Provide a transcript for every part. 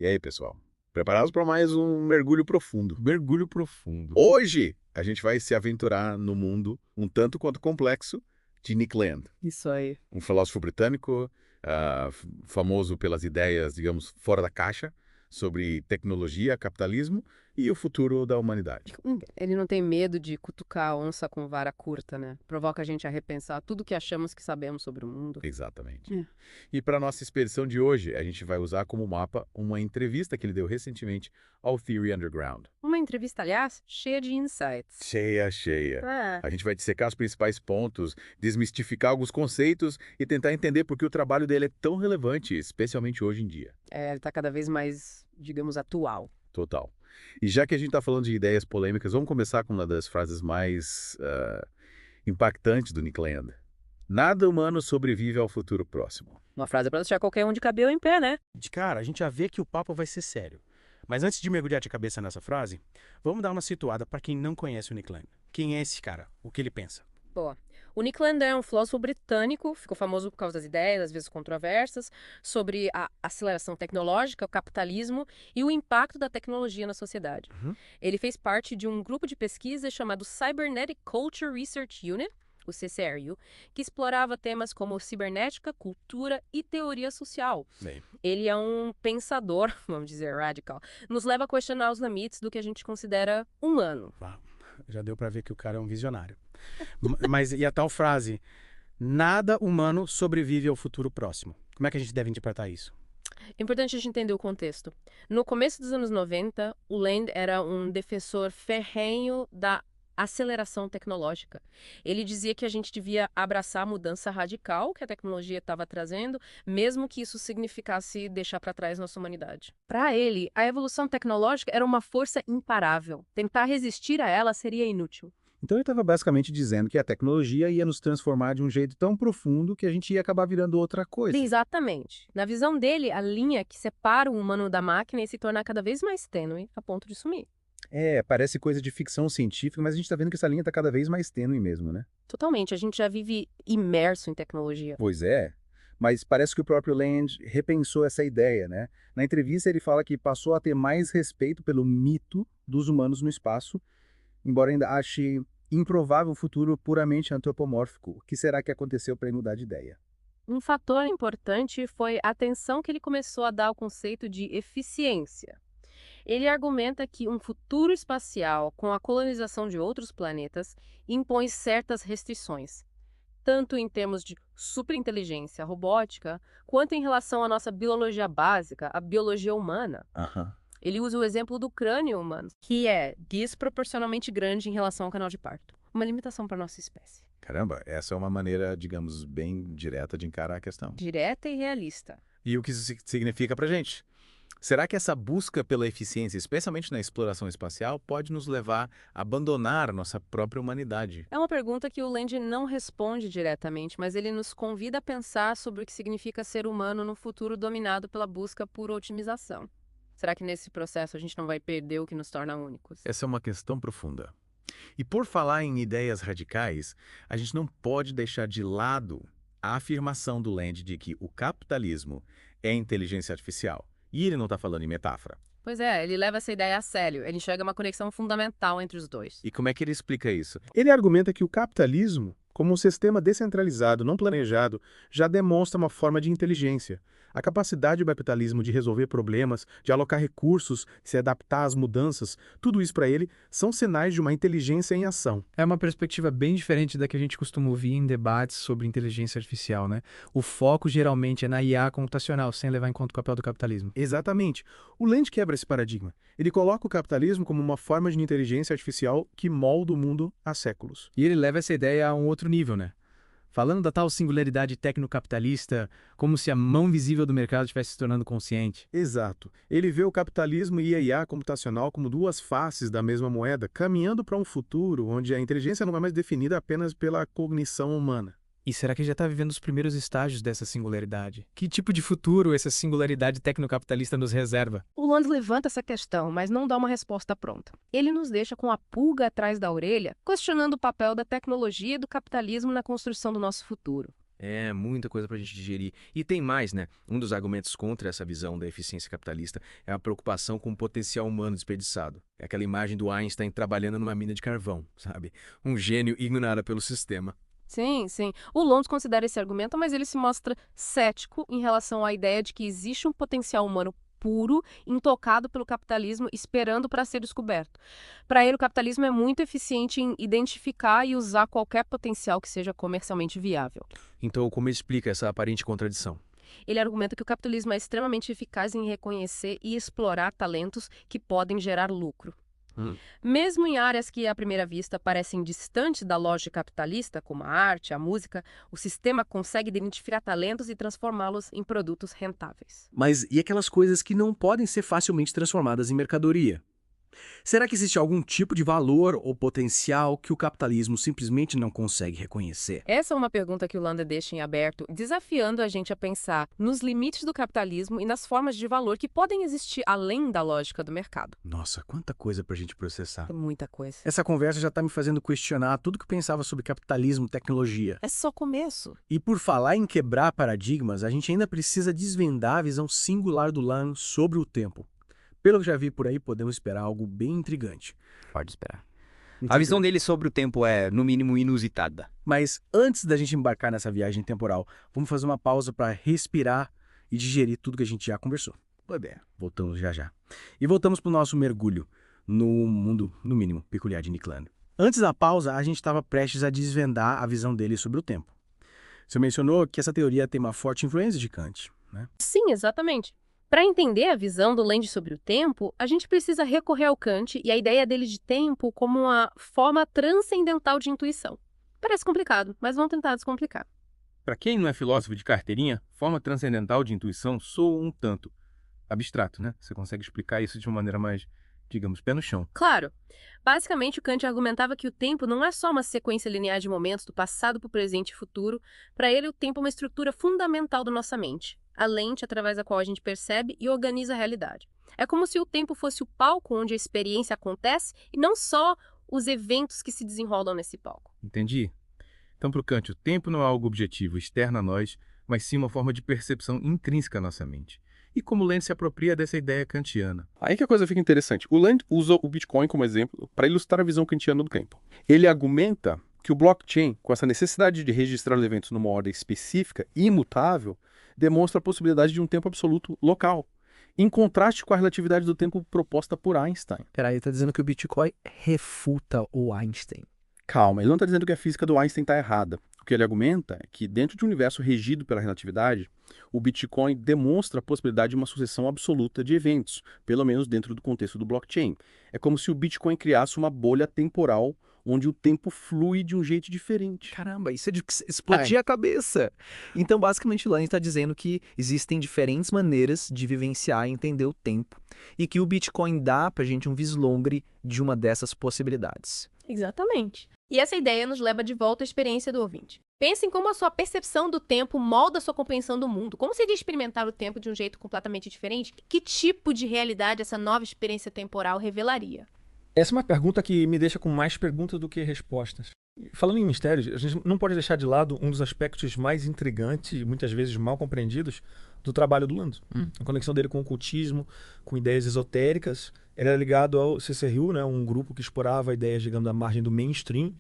E aí, pessoal? Preparados para mais um mergulho profundo? Mergulho profundo. Hoje a gente vai se aventurar no mundo um tanto quanto complexo de Nick Land, Isso aí. um filósofo britânico famoso pelas ideias, digamos, fora da caixa sobre tecnologia, capitalismo e o futuro da humanidade. Ele não tem medo de cutucar a onça com vara curta, né? Provoca a gente a repensar tudo que achamos que sabemos sobre o mundo. Exatamente. É. E para nossa expedição de hoje, a gente vai usar como mapa uma entrevista que ele deu recentemente ao Theory Underground. Uma entrevista, aliás, cheia de insights. Cheia, cheia. É. A gente vai dissecar os principais pontos, desmistificar alguns conceitos e tentar entender por que o trabalho dele é tão relevante, especialmente hoje em dia. Ele tá cada vez mais, digamos, atual. Total. E já que a gente está falando de ideias polêmicas, vamos começar com uma das frases mais impactantes do Nick Land. Nada humano sobrevive ao futuro próximo. Uma frase pra deixar qualquer um de cabelo em pé, né? De cara, a gente já vê que o papo vai ser sério. Mas antes de mergulhar de cabeça nessa frase, vamos dar uma situada para quem não conhece o Nick Land. Quem é esse cara? O que ele pensa? Boa. O Nick Land é um filósofo britânico, ficou famoso por causa das ideias, às vezes controversas, sobre a aceleração tecnológica, o capitalismo e o impacto da tecnologia na sociedade. Uhum. Ele fez parte de um grupo de pesquisa chamado Cybernetic Culture Research Unit, o CCRU, que explorava temas como cibernética, cultura e teoria social. Bem, Ele é um pensador, vamos dizer, radical, nos leva a questionar os limites do que a gente considera humano. já deu para ver que o cara é um visionário. Mas e a tal frase? Nada humano sobrevive ao futuro próximo. Como é que a gente deve interpretar isso? É importante a gente entender o contexto. No começo dos anos 90, o Land era um defensor ferrenho da aceleração tecnológica. Ele dizia que a gente devia abraçar a mudança radical que a tecnologia estava trazendo, mesmo que isso significasse deixar para trás nossa humanidade. Para ele, a evolução tecnológica era uma força imparável. Tentar resistir a ela seria inútil. Então ele estava basicamente dizendo que a tecnologia ia nos transformar de um jeito tão profundo que a gente ia acabar virando outra coisa. Exatamente. Na visão dele, a linha que separa o humano da máquina ia se tornar cada vez mais tênue, a ponto de sumir. Parece coisa de ficção científica, mas a gente está vendo que essa linha está cada vez mais tênue mesmo, né? Totalmente. A gente já vive imerso em tecnologia. Pois é, mas parece que o próprio Land repensou essa ideia, né? Na entrevista ele fala que passou a ter mais respeito pelo mito dos humanos no espaço, embora ainda ache improvável um futuro puramente antropomórfico. O que será que aconteceu para ele mudar de ideia? Um fator importante foi a atenção que ele começou a dar ao conceito de eficiência. Ele argumenta que um futuro espacial com a colonização de outros planetas impõe certas restrições, tanto em termos de superinteligência robótica, quanto em relação à nossa biologia básica, a biologia humana. Aham. Ele usa o exemplo do crânio humano, que é desproporcionalmente grande em relação ao canal de parto. Uma limitação para nossa espécie. Caramba, essa é uma maneira, digamos, bem direta de encarar a questão. Direta e realista. E o que isso significa pra gente? Será que essa busca pela eficiência, especialmente na exploração espacial, pode nos levar a abandonar a nossa própria humanidade? É uma pergunta que o Land não responde diretamente, mas ele nos convida a pensar sobre o que significa ser humano no futuro dominado pela busca por otimização. Será que nesse processo a gente não vai perder o que nos torna únicos? Essa é uma questão profunda. E por falar em ideias radicais, a gente não pode deixar de lado a afirmação do Land de que o capitalismo é inteligência artificial. E ele não está falando em metáfora. Pois é, ele leva essa ideia a sério. Ele enxerga uma conexão fundamental entre os dois. E como é que ele explica isso? Ele argumenta que o capitalismo, como um sistema descentralizado, não planejado, já demonstra uma forma de inteligência. A capacidade do capitalismo de resolver problemas, de alocar recursos, se adaptar às mudanças, tudo isso para ele são sinais de uma inteligência em ação. É uma perspectiva bem diferente da que a gente costuma ouvir em debates sobre inteligência artificial, né? O foco geralmente é na IA computacional, sem levar em conta o papel do capitalismo. Exatamente. O Land quebra esse paradigma. Ele coloca o capitalismo como uma forma de inteligência artificial que molda o mundo há séculos. E ele leva essa ideia a um outro nível, né? Falando da tal singularidade tecnocapitalista, como se a mão visível do mercado estivesse se tornando consciente. Exato. Ele vê o capitalismo e a IA computacional como duas faces da mesma moeda, caminhando para um futuro onde a inteligência não é mais definida apenas pela cognição humana. E será que já está vivendo os primeiros estágios dessa singularidade? Que tipo de futuro essa singularidade tecnocapitalista nos reserva? O Land levanta essa questão, mas não dá uma resposta pronta. Ele nos deixa com a pulga atrás da orelha, questionando o papel da tecnologia e do capitalismo na construção do nosso futuro. É, muita coisa pra gente digerir. E tem mais, né? Um dos argumentos contra essa visão da eficiência capitalista é a preocupação com o potencial humano desperdiçado. É aquela imagem do Einstein trabalhando numa mina de carvão, sabe? Um gênio ignorado pelo sistema. Sim, sim. O Lons considera esse argumento, mas ele se mostra cético em relação à ideia de que existe um potencial humano puro, intocado pelo capitalismo, esperando para ser descoberto. Para ele, o capitalismo é muito eficiente em identificar e usar qualquer potencial que seja comercialmente viável. Então, como explica essa aparente contradição? Ele argumenta que o capitalismo é extremamente eficaz em reconhecer e explorar talentos que podem gerar lucro. Mesmo em áreas que, à primeira vista, parecem distantes da lógica capitalista, como a arte, a música, o sistema consegue identificar talentos e transformá-los em produtos rentáveis. Mas e aquelas coisas que não podem ser facilmente transformadas em mercadoria? Será que existe algum tipo de valor ou potencial que o capitalismo simplesmente não consegue reconhecer? Essa é uma pergunta que o Lander deixa em aberto, desafiando a gente a pensar nos limites do capitalismo e nas formas de valor que podem existir além da lógica do mercado. Nossa, quanta coisa pra gente processar. É muita coisa. Essa conversa já está me fazendo questionar tudo que eu pensava sobre capitalismo e tecnologia. É só começo. E por falar em quebrar paradigmas, a gente ainda precisa desvendar a visão singular do Lan sobre o tempo. Pelo que já vi por aí, podemos esperar algo bem intrigante. Pode esperar. A visão dele sobre o tempo é, no mínimo, inusitada. Mas antes da gente embarcar nessa viagem temporal, vamos fazer uma pausa para respirar e digerir tudo que a gente já conversou. Boa ideia. Voltamos já já. E voltamos para o nosso mergulho no mundo, no mínimo, peculiar de Nick Land. Antes da pausa, a gente estava prestes a desvendar a visão dele sobre o tempo. Você mencionou que essa teoria tem uma forte influência de Kant, né? Sim, exatamente. Para entender a visão do Land sobre o tempo, a gente precisa recorrer ao Kant e a ideia dele de tempo como uma forma transcendental de intuição. Parece complicado, mas vamos tentar descomplicar. Para quem não é filósofo de carteirinha, forma transcendental de intuição soa um tanto abstrato, né? Você consegue explicar isso de uma maneira mais, digamos, pé no chão. Claro. Basicamente, o Kant argumentava que o tempo não é só uma sequência linear de momentos do passado para o presente e futuro. Para ele, o tempo é uma estrutura fundamental da nossa mente, a lente através da qual a gente percebe e organiza a realidade. É como se o tempo fosse o palco onde a experiência acontece e não só os eventos que se desenrolam nesse palco. Entendi? Então, para o Kant, o tempo não é algo objetivo, externo a nós, mas sim uma forma de percepção intrínseca à nossa mente. E como Land se apropria dessa ideia kantiana? Aí que a coisa fica interessante. O Land usa o Bitcoin como exemplo para ilustrar a visão kantiana do tempo. Ele argumenta que o blockchain, com essa necessidade de registrar os eventos numa ordem específica e imutável, demonstra a possibilidade de um tempo absoluto local, em contraste com a relatividade do tempo proposta por Einstein. Peraí, tá dizendo que o Bitcoin refuta o Einstein. Calma, ele não está dizendo que a física do Einstein está errada. O que ele argumenta é que, dentro de um universo regido pela relatividade, o Bitcoin demonstra a possibilidade de uma sucessão absoluta de eventos, pelo menos dentro do contexto do blockchain. É como se o Bitcoin criasse uma bolha temporal onde o tempo flui de um jeito diferente. Caramba, isso é de explodir a cabeça. Então, basicamente, o Lan está dizendo que existem diferentes maneiras de vivenciar e entender o tempo e que o Bitcoin dá pra gente um vislumbre de uma dessas possibilidades. Exatamente. E essa ideia nos leva de volta à experiência do ouvinte. Pense em como a sua percepção do tempo molda a sua compreensão do mundo. Como seria experimentar o tempo de um jeito completamente diferente? Que tipo de realidade essa nova experiência temporal revelaria? Essa é uma pergunta que me deixa com mais perguntas do que respostas. Falando em mistérios, a gente não pode deixar de lado um dos aspectos mais intrigantes e muitas vezes mal compreendidos do trabalho do Land. A conexão dele com o ocultismo, com ideias esotéricas. Ele era ligado ao CCRU, né, um grupo que explorava ideias, digamos, da margem do mainstream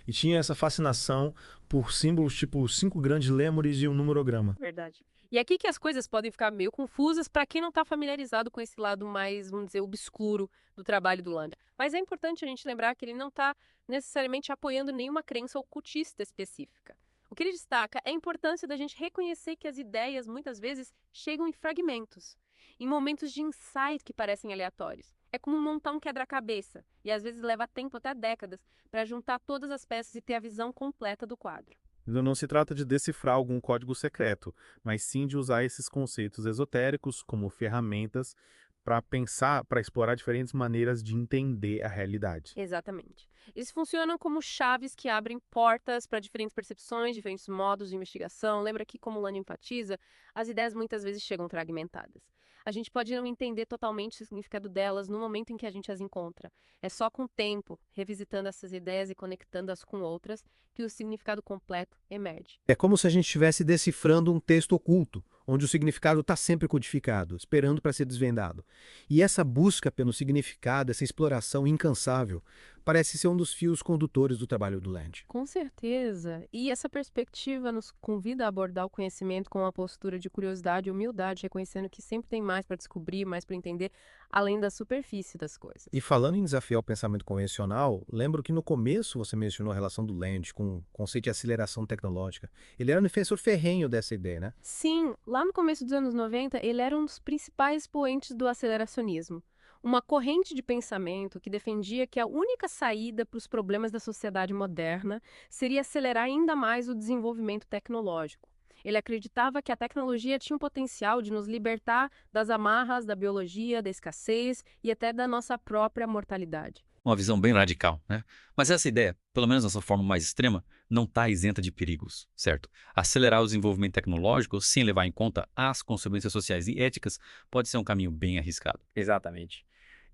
e tinha essa fascinação por símbolos tipo 5 grandes lêmures e um numerograma. Verdade. E aqui que as coisas podem ficar meio confusas para quem não está familiarizado com esse lado mais, vamos dizer, obscuro do trabalho do Land. Mas é importante a gente lembrar que ele não está necessariamente apoiando nenhuma crença ocultista específica. O que ele destaca é a importância da gente reconhecer que as ideias, muitas vezes, chegam em fragmentos, em momentos de insight que parecem aleatórios. É como montar um quebra-cabeça, e às vezes leva tempo, até décadas, para juntar todas as peças e ter a visão completa do quadro. Não se trata de decifrar algum código secreto, mas sim de usar esses conceitos esotéricos como ferramentas para pensar, para explorar diferentes maneiras de entender a realidade. Exatamente. Eles funcionam como chaves que abrem portas para diferentes percepções, diferentes modos de investigação. Lembra que, como o Land enfatiza, as ideias muitas vezes chegam fragmentadas. A gente pode não entender totalmente o significado delas no momento em que a gente as encontra. É só com o tempo, revisitando essas ideias e conectando-as com outras, que o significado completo emerge. É como se a gente estivesse decifrando um texto oculto, onde o significado está sempre codificado, esperando para ser desvendado. E essa busca pelo significado, essa exploração incansável, parece ser um dos fios condutores do trabalho do Land. Com certeza. E essa perspectiva nos convida a abordar o conhecimento com uma postura de curiosidade e humildade, reconhecendo que sempre tem mais para descobrir, mais para entender, além da superfície das coisas. E falando em desafiar o pensamento convencional, lembro que no começo você mencionou a relação do Land com o conceito de aceleração tecnológica. Ele era um defensor ferrenho dessa ideia, né? Sim, lá no começo dos anos 90, ele era um dos principais expoentes do aceleracionismo. Uma corrente de pensamento que defendia que a única saída para os problemas da sociedade moderna seria acelerar ainda mais o desenvolvimento tecnológico. Ele acreditava que a tecnologia tinha o potencial de nos libertar das amarras da biologia, da escassez e até da nossa própria mortalidade. Uma visão bem radical, né? Mas essa ideia, pelo menos nessa forma mais extrema, não está isenta de perigos, certo? Acelerar o desenvolvimento tecnológico sem levar em conta as consequências sociais e éticas pode ser um caminho bem arriscado. Exatamente.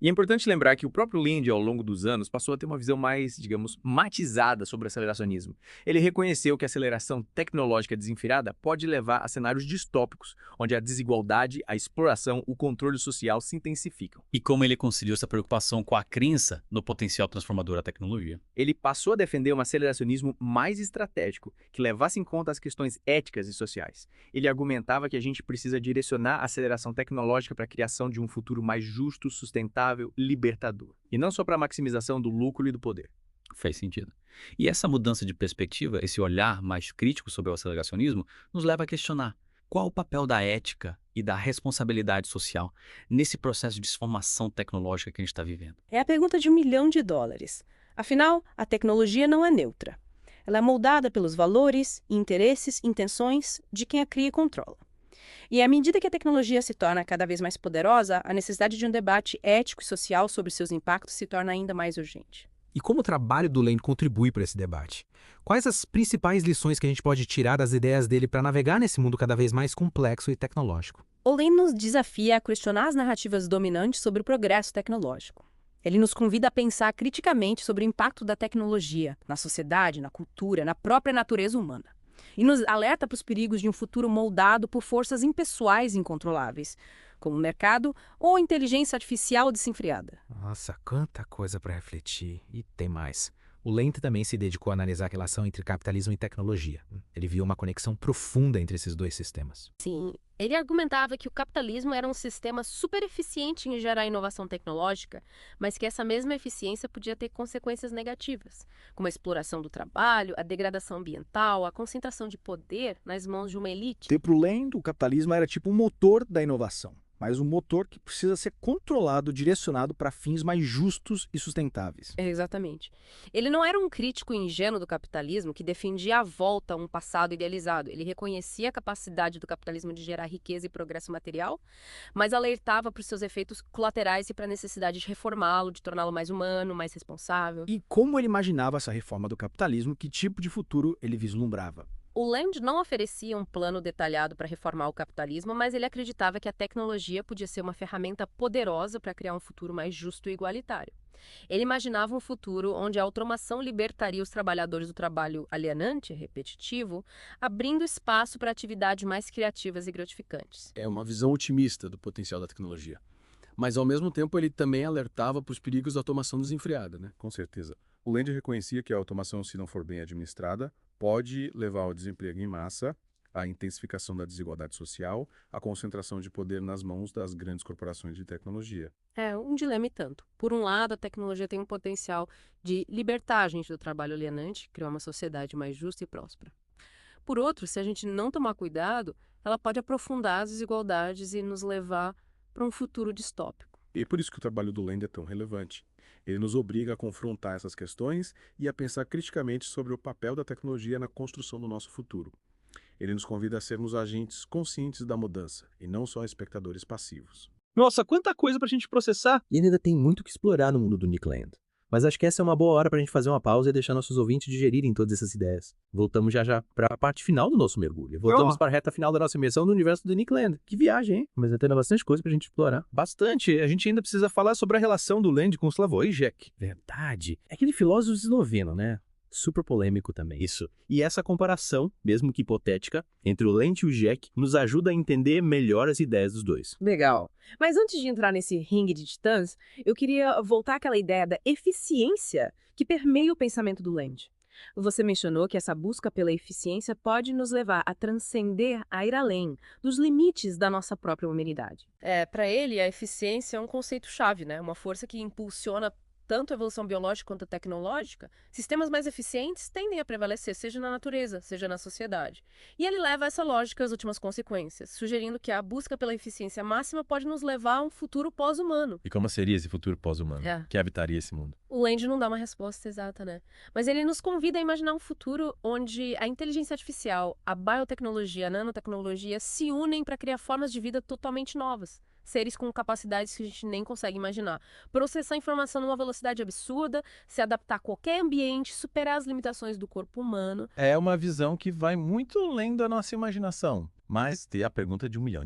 E é importante lembrar que o próprio Land, ao longo dos anos, passou a ter uma visão mais, digamos, matizada sobre o aceleracionismo. Ele reconheceu que a aceleração tecnológica desenfreada pode levar a cenários distópicos, onde a desigualdade, a exploração, o controle social se intensificam. E como ele conciliou essa preocupação com a crença no potencial transformador da tecnologia? Ele passou a defender um aceleracionismo mais estratégico, que levasse em conta as questões éticas e sociais. Ele argumentava que a gente precisa direcionar a aceleração tecnológica para a criação de um futuro mais justo, sustentável, libertador. E não só para a maximização do lucro e do poder. Faz sentido. E essa mudança de perspectiva, esse olhar mais crítico sobre o aceleracionismo, nos leva a questionar qual o papel da ética e da responsabilidade social nesse processo de transformação tecnológica que a gente está vivendo. É a pergunta de $1 milhão. Afinal, a tecnologia não é neutra. Ela é moldada pelos valores, interesses, intenções de quem a cria e controla. E à medida que a tecnologia se torna cada vez mais poderosa, a necessidade de um debate ético e social sobre seus impactos se torna ainda mais urgente. E como o trabalho do Land contribui para esse debate? Quais as principais lições que a gente pode tirar das ideias dele para navegar nesse mundo cada vez mais complexo e tecnológico? O Land nos desafia a questionar as narrativas dominantes sobre o progresso tecnológico. Ele nos convida a pensar criticamente sobre o impacto da tecnologia na sociedade, na cultura, na própria natureza humana. E nos alerta para os perigos de um futuro moldado por forças impessoais e incontroláveis, como o mercado ou inteligência artificial desenfreada. Nossa, quanta coisa para refletir. E tem mais. O Land também se dedicou a analisar a relação entre capitalismo e tecnologia. Ele viu uma conexão profunda entre esses dois sistemas. Sim, ele argumentava que o capitalismo era um sistema super eficiente em gerar inovação tecnológica, mas que essa mesma eficiência podia ter consequências negativas, como a exploração do trabalho, a degradação ambiental, a concentração de poder nas mãos de uma elite. Para o Land, o capitalismo era tipo um motor da inovação, mas um motor que precisa ser controlado, direcionado para fins mais justos e sustentáveis. Exatamente. Ele não era um crítico ingênuo do capitalismo que defendia a volta a um passado idealizado. Ele reconhecia a capacidade do capitalismo de gerar riqueza e progresso material, mas alertava para os seus efeitos colaterais e para a necessidade de reformá-lo, de torná-lo mais humano, mais responsável. E como ele imaginava essa reforma do capitalismo, que tipo de futuro ele vislumbrava? O Land não oferecia um plano detalhado para reformar o capitalismo, mas ele acreditava que a tecnologia podia ser uma ferramenta poderosa para criar um futuro mais justo e igualitário. Ele imaginava um futuro onde a automação libertaria os trabalhadores do trabalho alienante, repetitivo, abrindo espaço para atividades mais criativas e gratificantes. É uma visão otimista do potencial da tecnologia. Mas, ao mesmo tempo, ele também alertava para os perigos da automação desenfreada, né? Com certeza. O Land reconhecia que a automação, se não for bem administrada, pode levar ao desemprego em massa, à intensificação da desigualdade social, à concentração de poder nas mãos das grandes corporações de tecnologia. É um dilema e tanto. Por um lado, a tecnologia tem um potencial de libertar a gente do trabalho alienante, criar uma sociedade mais justa e próspera. Por outro, se a gente não tomar cuidado, ela pode aprofundar as desigualdades e nos levar para um futuro distópico. E é por isso que o trabalho do Land é tão relevante. Ele nos obriga a confrontar essas questões e a pensar criticamente sobre o papel da tecnologia na construção do nosso futuro. Ele nos convida a sermos agentes conscientes da mudança e não só espectadores passivos. Nossa, quanta coisa pra gente processar! E ainda tem muito que explorar no mundo do Nick Land. Mas acho que essa é uma boa hora para a gente fazer uma pausa e deixar nossos ouvintes digerirem todas essas ideias. Voltamos já já para a parte final do nosso mergulho. Voltamos para a reta final da nossa imersão no universo do Nick Land. Que viagem, hein? Mas ainda tem bastante coisa para a gente explorar. Bastante. A gente ainda precisa falar sobre a relação do Land com Slavoj Žižek. Verdade. É aquele filósofo esloveno, né? Super polêmico também. Isso. E essa comparação, mesmo que hipotética, entre o Land e o Žižek nos ajuda a entender melhor as ideias dos dois. Legal. Mas antes de entrar nesse ringue de titãs, eu queria voltar àquela ideia da eficiência que permeia o pensamento do Land. Você mencionou que essa busca pela eficiência pode nos levar a transcender, a ir além dos limites da nossa própria humanidade. Para ele, a eficiência é um conceito-chave, né? Uma força que impulsiona tanto a evolução biológica quanto a tecnológica. Sistemas mais eficientes tendem a prevalecer, seja na natureza, seja na sociedade. E ele leva essa lógica às últimas consequências, sugerindo que a busca pela eficiência máxima pode nos levar a um futuro pós-humano. E como seria esse futuro pós-humano? Que habitaria esse mundo? O Land não dá uma resposta exata, né? Mas ele nos convida a imaginar um futuro onde a inteligência artificial, a biotecnologia, a nanotecnologia se unem para criar formas de vida totalmente novas. Seres com capacidades que a gente nem consegue imaginar. Processar informação numa velocidade absurda, se adaptar a qualquer ambiente, superar as limitações do corpo humano. É uma visão que vai muito além da nossa imaginação. Mas tem a pergunta de $1 milhão.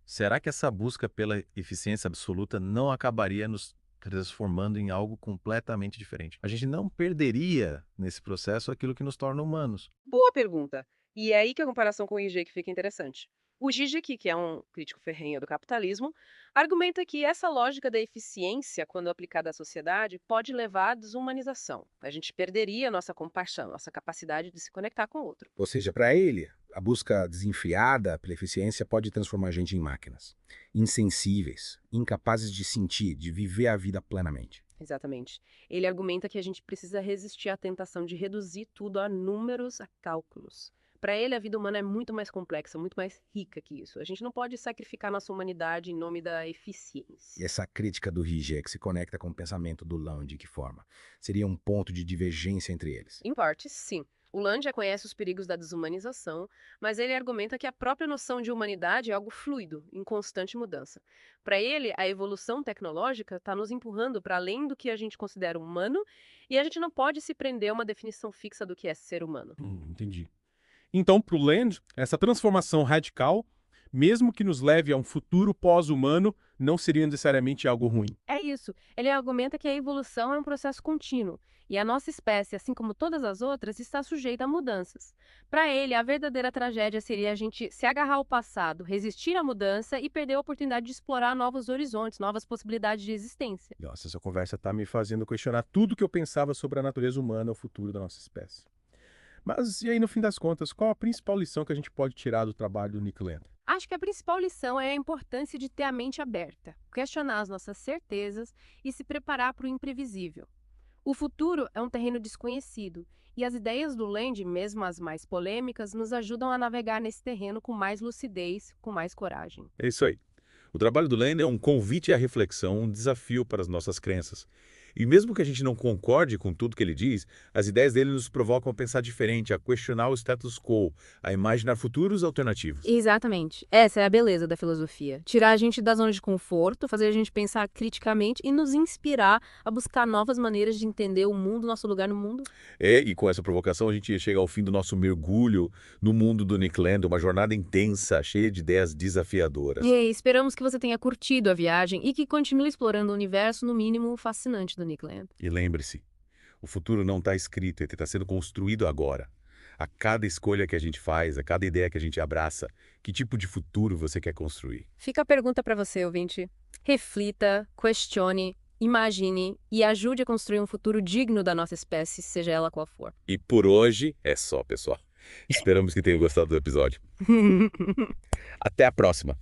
Será que essa busca pela eficiência absoluta não acabaria nos transformando em algo completamente diferente? A gente não perderia, nesse processo, aquilo que nos torna humanos. Boa pergunta. E é aí que a comparação com o Žižek fica interessante. O Žižek, que é um crítico ferrenho do capitalismo, argumenta que essa lógica da eficiência, quando aplicada à sociedade, pode levar à desumanização. A gente perderia nossa compaixão, nossa capacidade de se conectar com o outro. Ou seja, para ele, a busca desenfreada pela eficiência pode transformar a gente em máquinas, insensíveis, incapazes de sentir, de viver a vida plenamente. Exatamente. Ele argumenta que a gente precisa resistir à tentação de reduzir tudo a números, a cálculos. Para ele, a vida humana é muito mais complexa, muito mais rica que isso. A gente não pode sacrificar nossa humanidade em nome da eficiência. E essa crítica do Žižek se conecta com o pensamento do Land de que forma? Seria um ponto de divergência entre eles? Em parte, sim. O Land já conhece os perigos da desumanização, mas ele argumenta que a própria noção de humanidade é algo fluido, em constante mudança. Para ele, a evolução tecnológica está nos empurrando para além do que a gente considera humano, e a gente não pode se prender a uma definição fixa do que é ser humano. Entendi. Então, para o Land, essa transformação radical, mesmo que nos leve a um futuro pós-humano, não seria necessariamente algo ruim. É isso. Ele argumenta que a evolução é um processo contínuo, e a nossa espécie, assim como todas as outras, está sujeita a mudanças. Para ele, a verdadeira tragédia seria a gente se agarrar ao passado, resistir à mudança e perder a oportunidade de explorar novos horizontes, novas possibilidades de existência. Nossa, essa conversa está me fazendo questionar tudo que eu pensava sobre a natureza humana e o futuro da nossa espécie. Mas, e aí, no fim das contas, qual a principal lição que a gente pode tirar do trabalho do Nick Land? Acho que a principal lição é a importância de ter a mente aberta, questionar as nossas certezas e se preparar para o imprevisível. O futuro é um terreno desconhecido, e as ideias do Land, mesmo as mais polêmicas, nos ajudam a navegar nesse terreno com mais lucidez, com mais coragem. É isso aí. O trabalho do Land é um convite à reflexão, um desafio para as nossas crenças. E mesmo que a gente não concorde com tudo que ele diz, as ideias dele nos provocam a pensar diferente, a questionar o status quo, a imaginar futuros alternativos. Exatamente. Essa é a beleza da filosofia. Tirar a gente da zona de conforto, fazer a gente pensar criticamente e nos inspirar a buscar novas maneiras de entender o mundo, nosso lugar no mundo. E com essa provocação a gente chega ao fim do nosso mergulho no mundo do Nick Land, uma jornada intensa, cheia de ideias desafiadoras. E esperamos que você tenha curtido a viagem e que continue explorando o universo, no mínimo, fascinante do Nick Land. E lembre-se, o futuro não está escrito, ele está sendo construído agora. A cada escolha que a gente faz, a cada ideia que a gente abraça, que tipo de futuro você quer construir? Fica a pergunta para você, ouvinte. Reflita, questione, imagine e ajude a construir um futuro digno da nossa espécie, seja ela qual for. E por hoje é só, pessoal. Esperamos que tenham gostado do episódio. Até a próxima.